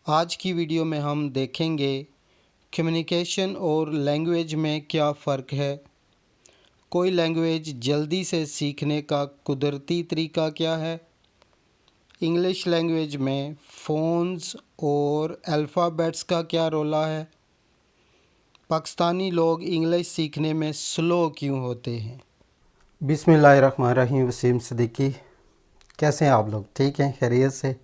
आज की वीडियो में हम देखेंगे कम्युनिकेशन और लैंग्वेज में क्या फ़र्क है। कोई लैंग्वेज जल्दी से सीखने का कुदरती तरीका क्या है। इंग्लिश लैंग्वेज में फ़ोन्स और अल्फ़ाबेट्स का क्या रोल है। पाकिस्तानी लोग इंग्लिश सीखने में स्लो क्यों होते हैं। बिस्मिल्लाहिर्रहमानिर्रहीम। वसीम सिद्दीकी, कैसे हैं आप लोग? ठीक हैं, खैरियत से?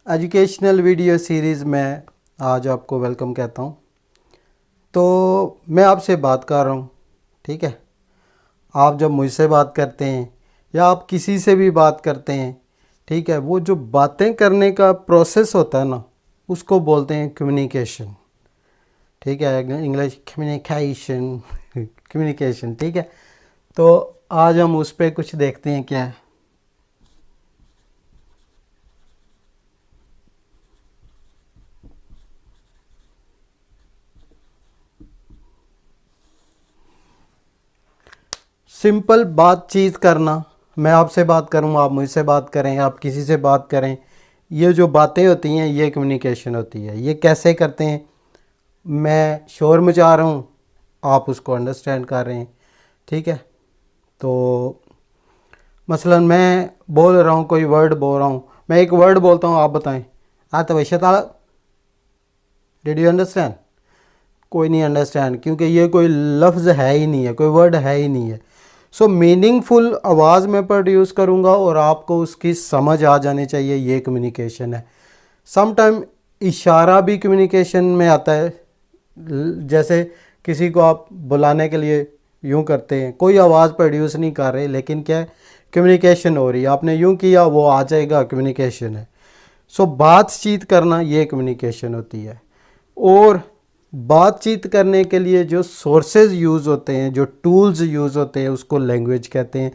एजुकेशनल वीडियो सीरीज़ में आज आपको वेलकम कहता हूँ। तो मैं आपसे बात कर रहा हूँ, ठीक है। आप जब मुझसे बात करते हैं या आप किसी से भी बात करते हैं, ठीक है, वो जो बातें करने का प्रोसेस होता है ना, उसको बोलते हैं कम्युनिकेशन, ठीक है। इंग्लिश कम्युनिकेशन कम्युनिकेशन, ठीक है। तो आज हम उस पर कुछ देखते हैं क्या है। सिंपल बातचीत करना, मैं आपसे बात करूँ, आप मुझसे बात करें, आप किसी से बात करें, ये जो बातें होती हैं ये कम्युनिकेशन होती है। ये कैसे करते हैं? मैं शोर मचा रहा हूँ, आप उसको अंडरस्टैंड कर रहे हैं, ठीक है। तो मसलन मैं बोल रहा हूँ, कोई वर्ड बोल रहा हूँ, मैं एक वर्ड बोलता हूँ, आप बताएं आतवैशता, डिड यू अंडरस्टैंड? कोई नहीं अंडरस्टैंड, क्योंकि ये कोई लफ्ज़ है ही नहीं है, कोई वर्ड है ही नहीं है। सो मीनिंगफुल आवाज़ में प्रोड्यूस करूँगा और आपको उसकी समझ आ जानी चाहिए, ये कम्युनिकेशन है। सम टाइम इशारा भी कम्युनिकेशन में आता है। जैसे किसी को आप बुलाने के लिए यूँ करते हैं, कोई आवाज़ प्रोड्यूस नहीं कर रहे, लेकिन क्या है, कम्युनिकेशन हो रही है। आपने यूँ किया, वो आ जाएगा, कम्युनिकेशन है। सो बातचीत करना ये कम्युनिकेशन होती है। और बातचीत करने के लिए जो सोर्सेज यूज़ होते हैं, जो टूल्स यूज़ होते हैं, उसको लैंग्वेज कहते हैं।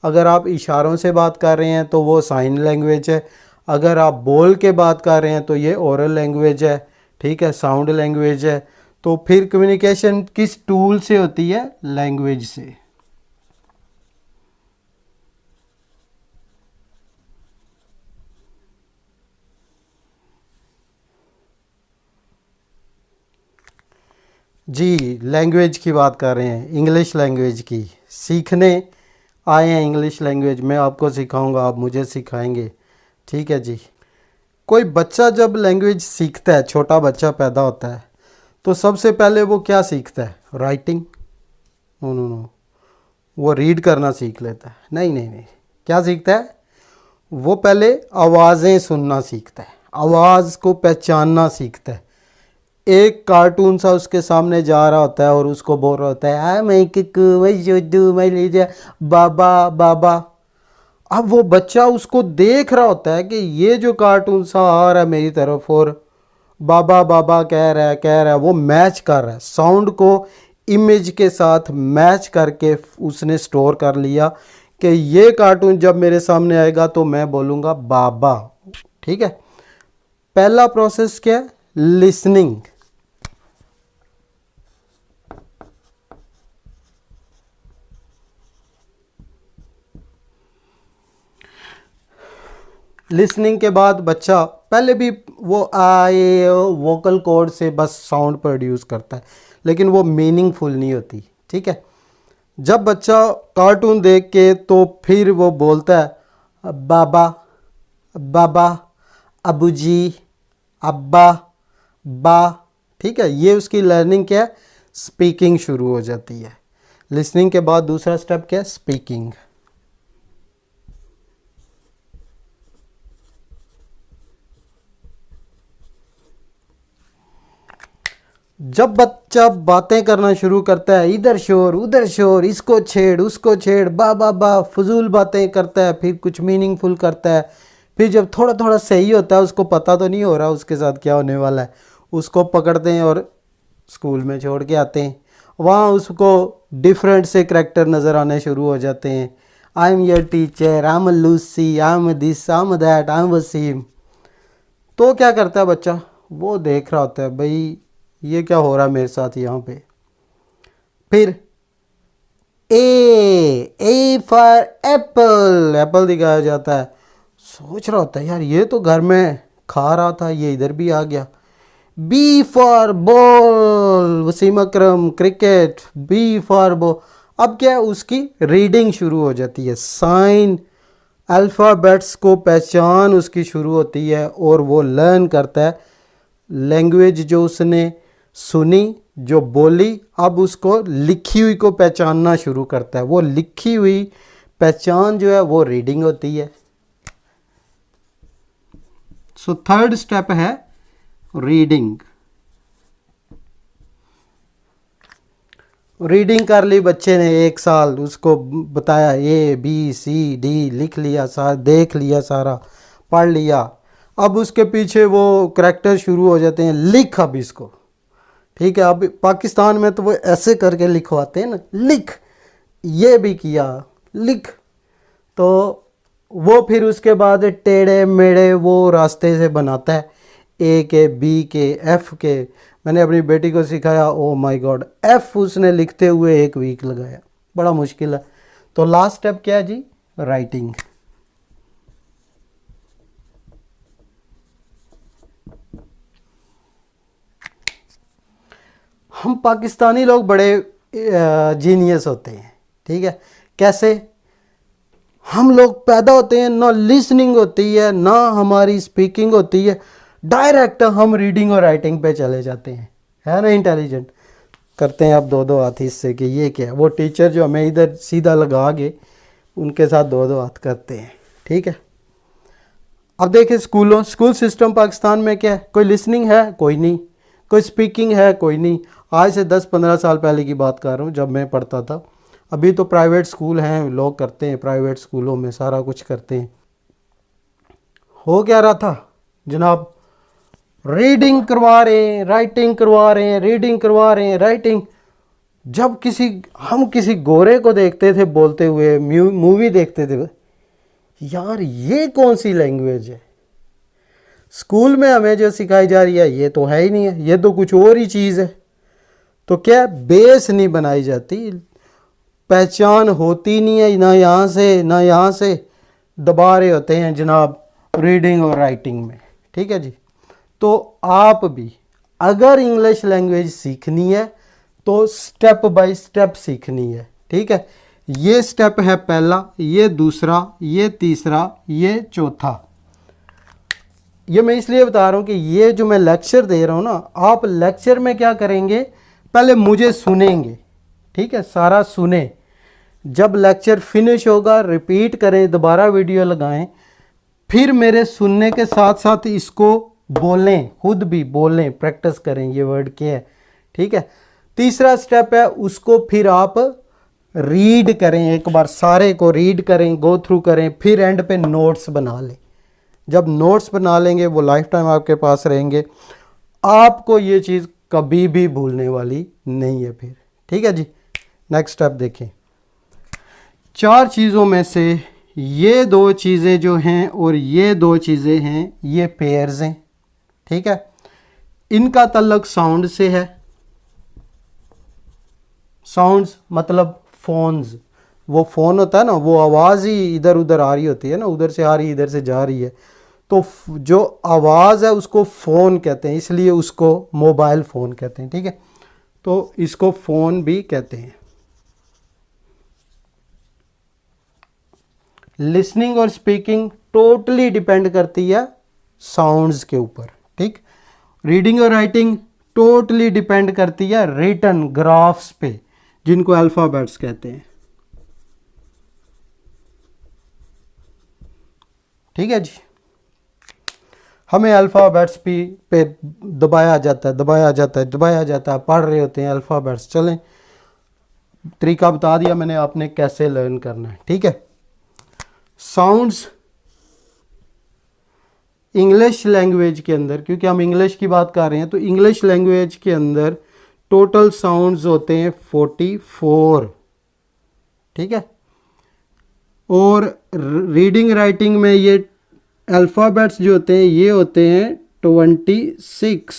अगर आप इशारों से बात कर रहे हैं तो वो साइन लैंग्वेज है। अगर आप बोल के बात कर रहे हैं तो ये ओरल लैंग्वेज है, ठीक है, साउंड लैंग्वेज है। तो फिर कम्युनिकेशन किस टूल से होती है? लैंग्वेज से। जी, लैंग्वेज की बात कर रहे हैं, इंग्लिश लैंग्वेज की। सीखने आए हैं इंग्लिश लैंग्वेज, मैं आपको सिखाऊंगा, आप मुझे सिखाएंगे, ठीक है जी। कोई बच्चा जब लैंग्वेज सीखता है, छोटा बच्चा पैदा होता है, तो सबसे पहले वो क्या सीखता है? राइटिंग? नो नो नो, वो रीड करना सीख लेता है। नहीं नहीं नहीं, क्या सीखता है? वो पहले आवाज़ें सुनना सीखता है, आवाज़ को पहचानना सीखता है। एक कार्टून सा उसके सामने जा रहा होता है और उसको बोल रहा होता है, मैं किकू, मैं जुद्दू, मैं लीजा, बाबा बाबा। अब वो बच्चा उसको देख रहा होता है कि ये जो कार्टून सा आ रहा है मेरी तरफ और बाबा बाबा कह रहा है, वो मैच कर रहा है, साउंड को इमेज के साथ मैच करके उसने स्टोर कर लिया कि ये कार्टून जब मेरे सामने आएगा तो मैं बोलूँगा बाबा, ठीक है। पहला प्रोसेस क्या है? लिसनिंग। लिसनिंग के बाद बच्चा पहले भी वो आए वोकल कॉर्ड से बस साउंड प्रोड्यूस करता है, लेकिन वो मीनिंगफुल नहीं होती, ठीक है। जब बच्चा कार्टून देख के तो फिर वो बोलता है बाबा बाबा, अबू जी, अब्बा, बा, ठीक है। ये उसकी लर्निंग क्या है? स्पीकिंग शुरू हो जाती है। लिसनिंग के बाद दूसरा स्टेप क्या है? स्पीकिंग। जब बच्चा बातें करना शुरू करता है, इधर शोर उधर शोर, इसको छेड़ उसको छेड़, बा बा बा, फजूल बातें करता है, फिर कुछ मीनिंगफुल करता है। फिर जब थोड़ा थोड़ा सही होता है, उसको पता तो नहीं हो रहा उसके साथ क्या होने वाला है, उसको पकड़ते हैं और स्कूल में छोड़ के आते हैं। वहाँ उसको डिफरेंट से करैक्टर नज़र आने शुरू हो जाते हैं। I am your teacher, I am Lucy, I am this, I am that, I am Wasim. तो क्या करता है बच्चा? वो देख रहा होता है, भाई ये क्या हो रहा है मेरे साथ यहाँ पे। फिर ए फॉर एप्पल, एप्पल दिखाया जाता है। सोच रहा होता है, यार ये तो घर में खा रहा था, ये इधर भी आ गया। B for ball, Wasim Akram cricket, B for ball. अब क्या है, उसकी रीडिंग शुरू हो जाती है, साइन अल्फ़ाबेट्स को पहचान उसकी शुरू होती है और वो लर्न करता है। लैंग्वेज जो उसने सुनी, जो बोली, अब उसको लिखी हुई को पहचानना शुरू करता है। वो लिखी हुई पहचान जो है वो रीडिंग होती है। सो थर्ड स्टेप है रीडिंग। रीडिंग कर ली बच्चे ने, 1 साल उसको बताया, ABCD लिख लिया, देख लिया, सारा पढ़ लिया। अब उसके पीछे वो करैक्टर शुरू हो जाते हैं, लिख अब इसको, ठीक है। अब पाकिस्तान में तो वो ऐसे करके लिखवाते हैं ना, लिख, ये भी किया, लिख। तो वो फिर उसके बाद टेढ़े मेढ़े वो रास्ते से बनाता है, A के, B के, F के। मैंने अपनी बेटी को सिखाया, ओ माय गॉड, F उसने लिखते हुए 1 वीक लगाया, बड़ा मुश्किल है। तो लास्ट स्टेप क्या है जी, राइटिंग। हम पाकिस्तानी लोग बड़े जीनियस होते हैं, ठीक है। कैसे? हम लोग पैदा होते हैं, ना लिसनिंग होती है ना हमारी स्पीकिंग होती है, डायरेक्ट हम रीडिंग और राइटिंग पे चले जाते हैं, है ना। इंटेलिजेंट करते हैं अब 2-2 हाथ इससे कि ये क्या है। वो टीचर जो हमें इधर सीधा लगा के उनके साथ 2-2 हाथ करते हैं, ठीक है। अब देखिए स्कूल सिस्टम पाकिस्तान में क्या है, कोई लिसनिंग है, कोई नहीं, कोई स्पीकिंग है, कोई नहीं। आज से 10-15 साल पहले की बात कर रहा हूँ, जब मैं पढ़ता था। अभी तो प्राइवेट स्कूल हैं, लोग करते हैं, प्राइवेट स्कूलों में सारा कुछ करते हैं। हो क्या रहा था जनाब, रीडिंग करवा रहे हैं, राइटिंग करवा रहे हैं, रीडिंग करवा रहे हैं, राइटिंग। जब हम किसी गोरे को देखते थे बोलते हुए, मूवी देखते थे, यार ये कौन सी लैंग्वेज है। स्कूल में हमें जो सिखाई जा रही है ये तो है ही नहीं है, ये तो कुछ और ही चीज़ है। तो क्या बेस नहीं बनाई जाती, पहचान होती नहीं है, ना यहाँ से ना यहाँ से, दबा रहे होते हैं जनाब रीडिंग और राइटिंग में, ठीक है जी। तो आप भी अगर इंग्लिश लैंग्वेज सीखनी है तो स्टेप बाय स्टेप सीखनी है, ठीक है। ये स्टेप है पहला, ये दूसरा, ये तीसरा, ये चौथा। ये मैं इसलिए बता रहा हूँ कि ये जो मैं लेक्चर दे रहा हूँ ना, आप लेक्चर में क्या करेंगे, पहले मुझे सुनेंगे, ठीक है, सारा सुने। जब लेक्चर फिनिश होगा रिपीट करें, दोबारा वीडियो लगाएं, फिर मेरे सुनने के साथ साथ इसको बोलें, खुद भी बोलें, प्रैक्टिस करें ये वर्ड क्या है, ठीक है। तीसरा स्टेप है उसको फिर आप रीड करें, एक बार सारे को रीड करें, गो थ्रू करें, फिर एंड पे नोट्स बना लें। जब नोट्स बना लेंगे वो लाइफ टाइम आपके पास रहेंगे, आपको ये चीज़ कभी भी भूलने वाली नहीं है फिर, ठीक है जी। नेक्स्ट स्टेप देखें। 4 चीज़ों में से ये 2 चीज़ें जो हैं और ये 2 चीज़ें हैं, ये पेयर्स हैं, ठीक है। इनका तल्लुक साउंड से है। साउंड्स मतलब फोन्स, वो फ़ोन होता है ना, वो आवाज़ ही इधर उधर आ रही होती है ना, उधर से आ रही इधर से जा रही है, तो जो आवाज़ है उसको फ़ोन कहते हैं, इसलिए उसको मोबाइल फ़ोन कहते हैं, ठीक है। तो इसको फ़ोन भी कहते हैं। लिसनिंग और स्पीकिंग टोटली डिपेंड करती है साउंड्स के ऊपर, ठीक। रीडिंग और राइटिंग टोटली डिपेंड करती है रिटन ग्राफ्स पे, जिनको अल्फ़ाबेट्स कहते हैं, ठीक है जी। हमें अल्फ़ाबेट्स पे दबाया जाता है, दबाया जाता है, दबाया जाता है, पढ़ रहे होते हैं अल्फ़ाबेट्स। चलें, तरीका बता दिया मैंने आपने कैसे लर्न करना है, ठीक है। साउंड्स इंग्लिश लैंग्वेज के अंदर, क्योंकि हम इंग्लिश की बात कर रहे हैं, तो इंग्लिश लैंग्वेज के अंदर टोटल साउंड्स होते हैं 44, ठीक है। और रीडिंग राइटिंग में ये अल्फ़ाबेट्स जो होते हैं ये होते हैं 26।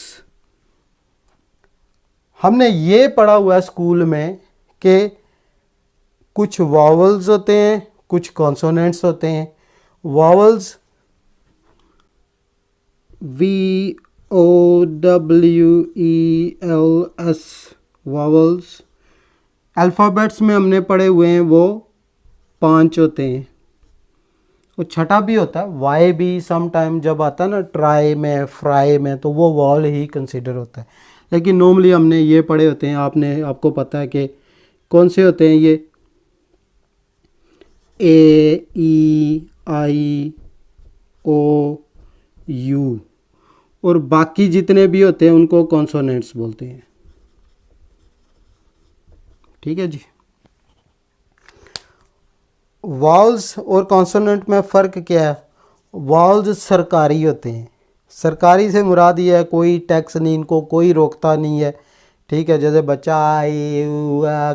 हमने ये पढ़ा हुआ है स्कूल में कि कुछ वावल्स होते हैं, कुछ कॉन्सोनेंट्स होते हैं। Vowels VOWELS vowels. अल्फ़ाबेट्स में हमने पढ़े हुए हैं वो 5 होते हैं। वो छठा भी होता है, वाई भी सम टाइम जब आता है ना ट्राई में फ्राई में, तो वो वॉल ही कंसिडर होता है। लेकिन नॉर्मली हमने ये पढ़े होते हैं, आपको पता है कि कौन से होते हैं ये, AEIOU, और बाकी जितने भी होते हैं उनको कॉन्सोनेंट्स बोलते हैं। ठीक है जी। वावल्स और कॉन्सोनेंट में फ़र्क क्या है? वावल्स सरकारी होते हैं। सरकारी से मुराद ये है कोई टैक्स नहीं, इनको कोई रोकता नहीं है। ठीक है, जैसे बच्चा आई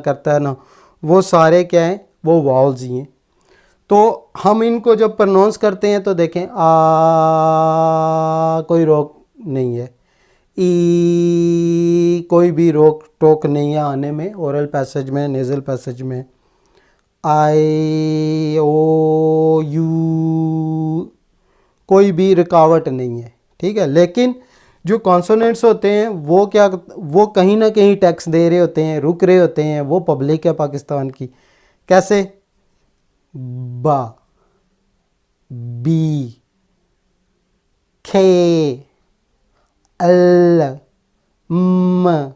करता है ना, वो सारे क्या हैं, वो वावल्स ही हैं। तो हम इनको जब प्रोनाउंस करते हैं तो देखें कोई रोक नहीं है, ई कोई भी रोक टोक नहीं है आने में, ओरल पैसेज में, नेज़ल पैसेज में। आई ओ यू कोई भी रुकावट नहीं है। ठीक है, लेकिन जो कॉन्सोनेंट्स होते हैं वो क्या, वो कहीं ना कहीं टैक्स दे रहे होते हैं, रुक रहे होते हैं। वो पब्लिक है पाकिस्तान की। कैसे? बा, बी, खे, एल, म,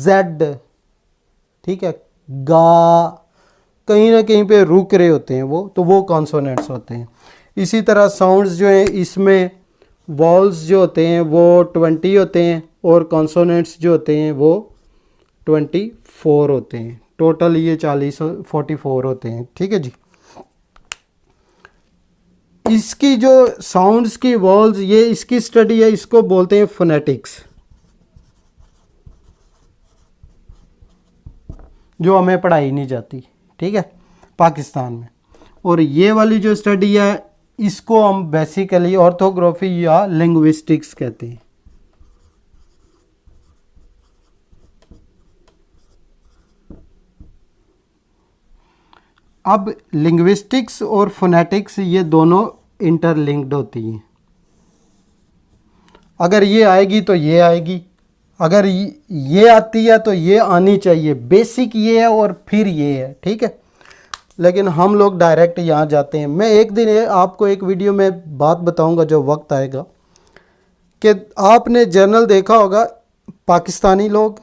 जेड। ठीक है, गा, कहीं ना कहीं पे रुक रहे होते हैं वो, तो वो कॉन्सोनेंट्स होते हैं। इसी तरह साउंड्स जो हैं, इसमें वॉल्स जो होते हैं वो 20 होते हैं और कॉन्सोनेंट्स जो होते हैं वो 24 होते हैं। टोटल ये 44 होते हैं। ठीक है जी। इसकी जो साउंड्स की वॉल्स, ये इसकी स्टडी है, इसको बोलते हैं फोनेटिक्स, जो हमें पढ़ाई नहीं जाती। ठीक है, पाकिस्तान में। और ये वाली जो स्टडी है इसको हम बेसिकली ऑर्थोग्राफी या लिंग्विस्टिक्स कहते हैं। अब लिंग्विस्टिक्स और फोनेटिक्स ये दोनों इंटरलिंक्ड होती हैं। अगर ये आएगी तो ये आएगी, अगर ये आती है तो ये आनी चाहिए। बेसिक ये है और फिर ये है। ठीक है, लेकिन हम लोग डायरेक्ट यहाँ जाते हैं। मैं एक दिन आपको एक वीडियो में बात बताऊंगा जो वक्त आएगा, कि आपने जर्नल देखा होगा, पाकिस्तानी लोग,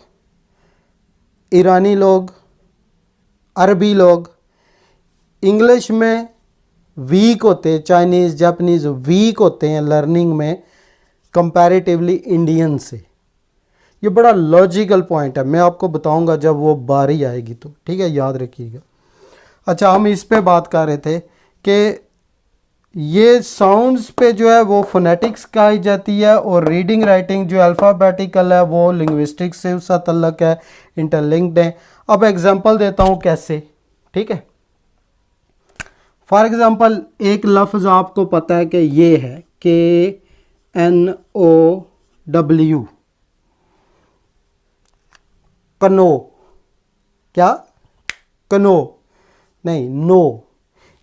ईरानी लोग, अरबी लोग इंग्लिश में वीक होते हैं, चाइनीज़ जापानीज़ वीक होते हैं लर्निंग में कंपैरेटिवली इंडियन से। ये बड़ा लॉजिकल पॉइंट है, मैं आपको बताऊंगा जब वो बारी आएगी तो। ठीक है, याद रखिएगा। अच्छा, हम इस पे बात कर रहे थे कि ये साउंड्स पे जो है वो फोनेटिक्स कही जाती है, और रीडिंग राइटिंग जो अल्फ़ाबेटिकल है वो लिंग्विस्टिक्स से उसका तल्लक है, इंटरलिंक्ड है। अब एग्जांपल देता हूँ कैसे। ठीक है, फॉर एग्ज़ाम्पल एक लफ्ज़ आपको पता है कि ये है KNOW, कनो। क्या? कनो नहीं, नो।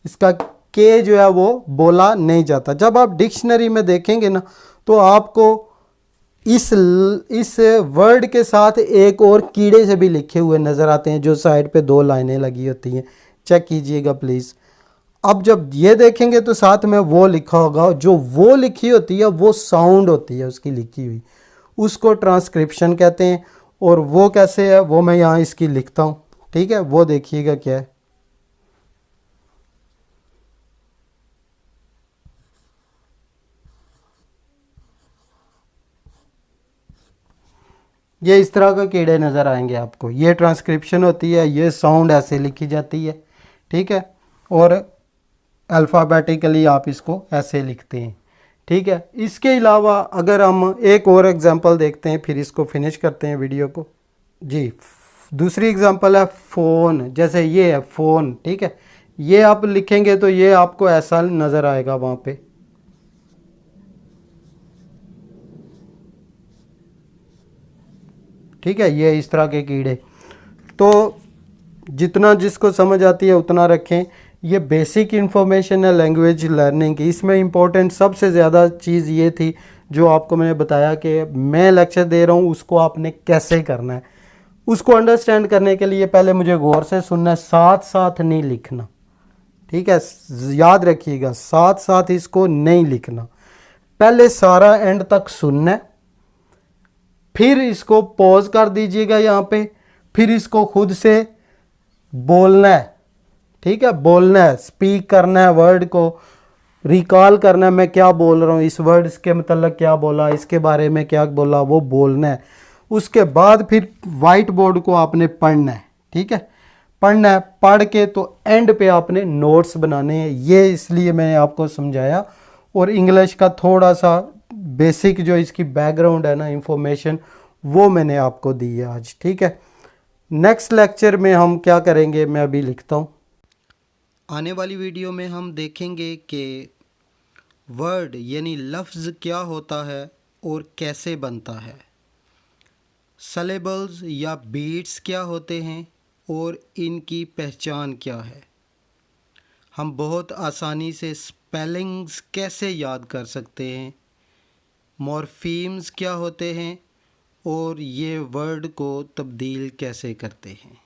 इसका के जो है वो बोला नहीं जाता। जब आप डिक्शनरी में देखेंगे ना तो आपको इस वर्ड के साथ एक और कीड़े से भी लिखे हुए नज़र आते हैं, जो साइड पे 2 लाइनें लगी होती हैं। चेक कीजिएगा प्लीज़। अब जब ये देखेंगे तो साथ में वो लिखा होगा, जो वो लिखी होती है वो साउंड होती है उसकी लिखी हुई, उसको ट्रांसक्रिप्शन कहते हैं। और वो कैसे है वो मैं यहाँ इसकी लिखता हूँ। ठीक है, वो देखिएगा क्या है। ये इस तरह का कीड़े नज़र आएंगे आपको। ये ट्रांसक्रिप्शन होती है, ये साउंड ऐसे लिखी जाती है। ठीक है, और अल्फ़ाबेटिकली आप इसको ऐसे लिखते हैं। ठीक है, इसके अलावा अगर हम एक और एग्जांपल देखते हैं, फिर इसको फिनिश करते हैं वीडियो को। जी, दूसरी एग्जांपल है फ़ोन। जैसे ये है फ़ोन। ठीक है, ये आप लिखेंगे तो ये आपको ऐसा नज़र आएगा वहाँ पे। ठीक है, ये इस तरह के कीड़े। तो जितना जिसको समझ आती है उतना रखें। ये बेसिक इन्फॉर्मेशन है लैंग्वेज लर्निंग की। इसमें इम्पोर्टेंट सबसे ज़्यादा चीज़ ये थी जो आपको मैंने बताया कि मैं लेक्चर दे रहा हूँ, उसको आपने कैसे करना है। उसको अंडरस्टैंड करने के लिए पहले मुझे गौर से सुनना है, साथ साथ नहीं लिखना, ठीक है। याद रखिएगा, साथ साथ इसको नहीं लिखना। पहले सारा एंड तक सुनना है, फिर इसको पॉज कर दीजिएगा यहाँ पे, फिर इसको खुद से बोलना है, ठीक है। बोलना है, स्पीक करना है, वर्ड को रिकॉल करना है, मैं क्या बोल रहा हूँ, इस वर्ड के मतलब क्या बोला, इसके बारे में क्या बोला, वो बोलना है। उसके बाद फिर वाइट बोर्ड को आपने पढ़ना है, ठीक है। पढ़ना है, पढ़ के तो एंड पे आपने नोट्स बनाने हैं। ये इसलिए मैंने आपको समझाया। और इंग्लिश का थोड़ा सा बेसिक जो इसकी बैकग्राउंड है ना, इंफॉर्मेशन, वो मैंने आपको दी है आज, ठीक है। नेक्स्ट लेक्चर में हम क्या करेंगे, मैं अभी लिखता हूँ। आने वाली वीडियो में हम देखेंगे कि वर्ड यानी लफ्ज़ क्या होता है और कैसे बनता है, सिलेबल्स या बीट्स क्या होते हैं और इनकी पहचान क्या है, हम बहुत आसानी से स्पेलिंग्स कैसे याद कर सकते हैं, मॉर्फीम्स क्या होते हैं और ये वर्ड को तब्दील कैसे करते हैं।